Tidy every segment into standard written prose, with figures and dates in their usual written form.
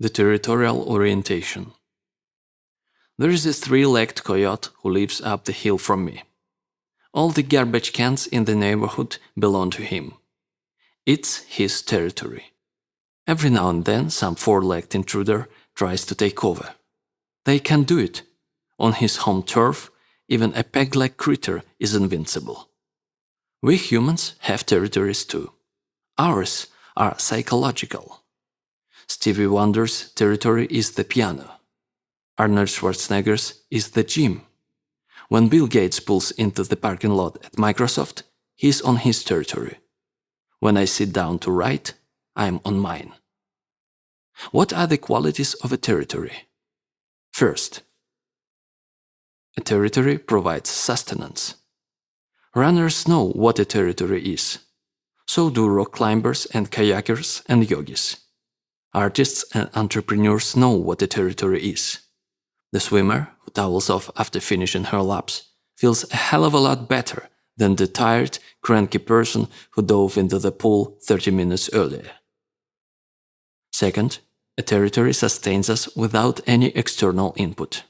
The territorial orientation. There is a three-legged coyote who lives up the hill from me. All the garbage cans in the neighborhood belong to him. It's his territory. Every now and then some four-legged intruder tries to take over. They can do it. On his home turf, even a peg-leg critter is invincible. We humans have territories too. Ours are psychological. Stevie Wonder's territory is the piano. Arnold Schwarzenegger's is the gym. When Bill Gates pulls into the parking lot at Microsoft, he's on his territory. When I sit down to write, I'm on mine. What are the qualities of a territory? First, a territory provides sustenance. Runners know what a territory is. So do rock climbers and kayakers and yogis. Artists and entrepreneurs know what a territory is. The swimmer who towels off after finishing her laps feels a hell of a lot better than the tired, cranky person who dove into the pool 30 minutes earlier. Second, a territory sustains us without any external input.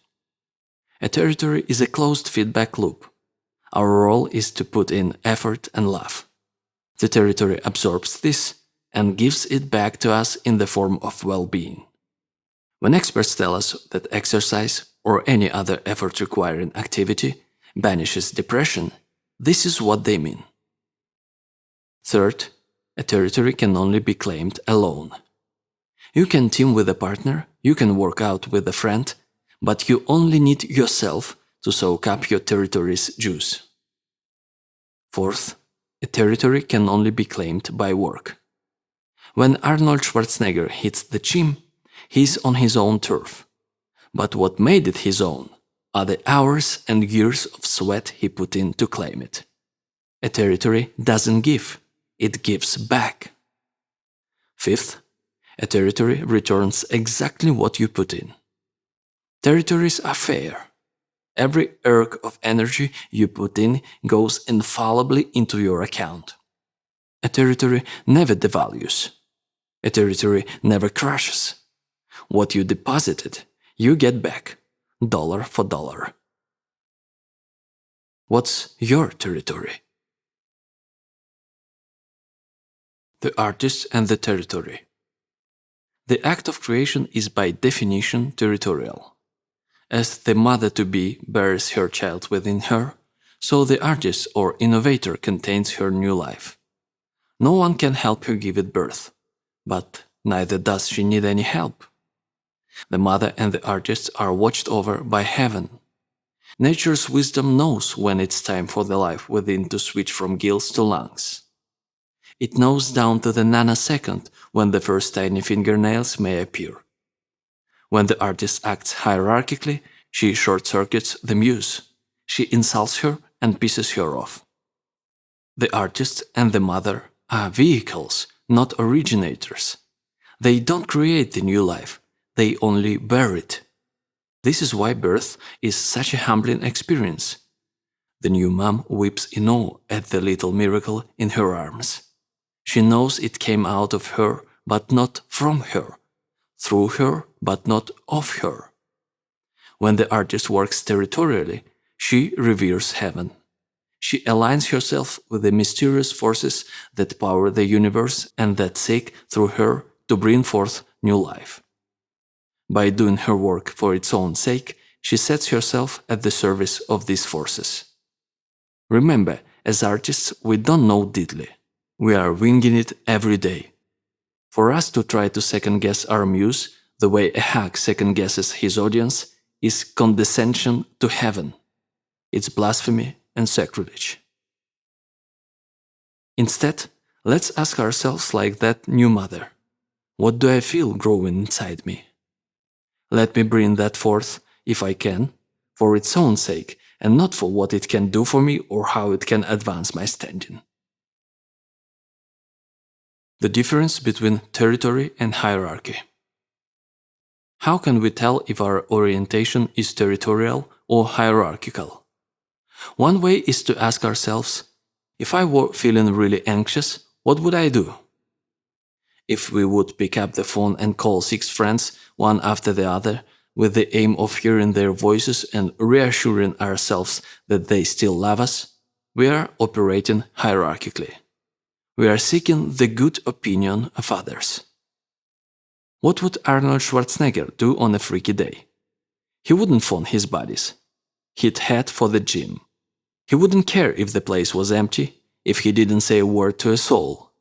A territory is a closed feedback loop. Our role is to put in effort and love. The territory absorbs this and gives it back to us in the form of well-being. When experts tell us that exercise or any other effort-requiring activity banishes depression, this is what they mean. Third, a territory can only be claimed alone. You can team with a partner, you can work out with a friend, but you only need yourself to soak up your territory's juice. Fourth, a territory can only be claimed by work. When Arnold Schwarzenegger hits the gym, he's on his own turf. But what made it his own are the hours and years of sweat he put in to claim it. A territory doesn't give, it gives back. Fifth, a territory returns exactly what you put in. Territories are fair. Every erg of energy you put in goes infallibly into your account. A territory never devalues. A territory never crashes. What you deposited, you get back, dollar for dollar. What's your territory? The artist and the territory. The act of creation is by definition territorial. As the mother-to-be bears her child within her, so the artist or innovator contains her new life. No one can help her give it birth, but neither does she need any help. The mother and the artist are watched over by heaven. Nature's wisdom knows when it's time for the life within to switch from gills to lungs. It knows down to the nanosecond when the first tiny fingernails may appear. When the artist acts hierarchically, she short-circuits the muse. She insults her and pisses her off. The artist and the mother are vehicles, not originators. They don't create the new life, they only bear it. This is why birth is such a humbling experience. The new mom weeps in awe at the little miracle in her arms. She knows it came out of her, but not from her, through her, but not of her. When the artist works territorially, she reveres heaven. She aligns herself with the mysterious forces that power the universe and that seek through her to bring forth new life. By doing her work for its own sake, she sets herself at the service of these forces. Remember, as artists, we don't know diddly. We are winging it every day. For us to try to second-guess our muse, the way a hack second-guesses his audience, is condescension to heaven. It's blasphemy and sacrilege. Instead, let's ask ourselves like that new mother. What do I feel growing inside me? Let me bring that forth, if I can, for its own sake, and not for what it can do for me or how it can advance my standing. The difference between territory and hierarchy. How can we tell if our orientation is territorial or hierarchical? One way is to ask ourselves, if I were feeling really anxious, what would I do? If we would pick up the phone and call 6 friends, one after the other, with the aim of hearing their voices and reassuring ourselves that they still love us, we are operating hierarchically. We are seeking the good opinion of others. What would Arnold Schwarzenegger do on a freaky day? He wouldn't phone his buddies. He'd head for the gym. He wouldn't care if the place was empty, if he didn't say a word to a soul.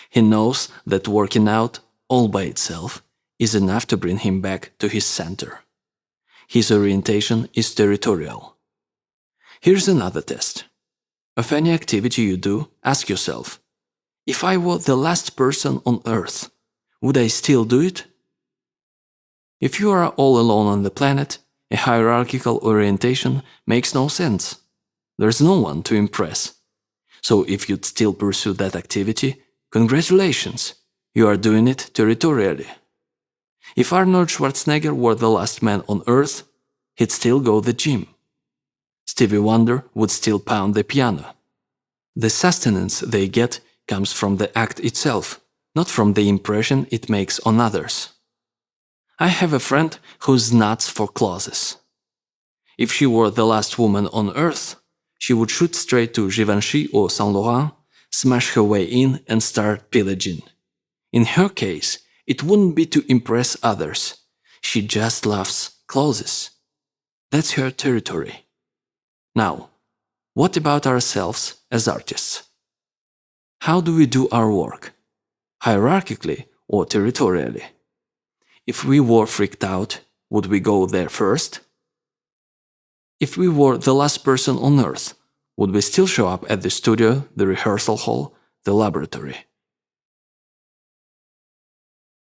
He knows that working out, all by itself, is enough to bring him back to his center. His orientation is territorial. Here's another test. Of any activity you do, ask yourself, if I were the last person on Earth, would I still do it? If you are all alone on the planet, a hierarchical orientation makes no sense. There's no one to impress. So if you'd still pursue that activity, congratulations, you are doing it territorially. If Arnold Schwarzenegger were the last man on Earth, he'd still go to the gym. Stevie Wonder would still pound the piano. The sustenance they get comes from the act itself, not from the impression it makes on others. I have a friend who's nuts for clothes. If she were the last woman on Earth, she would shoot straight to Givenchy or Saint Laurent, smash her way in and start pillaging. In her case, it wouldn't be to impress others. She just loves clothes. That's her territory. Now, what about ourselves as artists? How do we do our work? Hierarchically or territorially? If we were freaked out, would we go there first? If we were the last person on Earth, would we still show up at the studio, the rehearsal hall, the laboratory?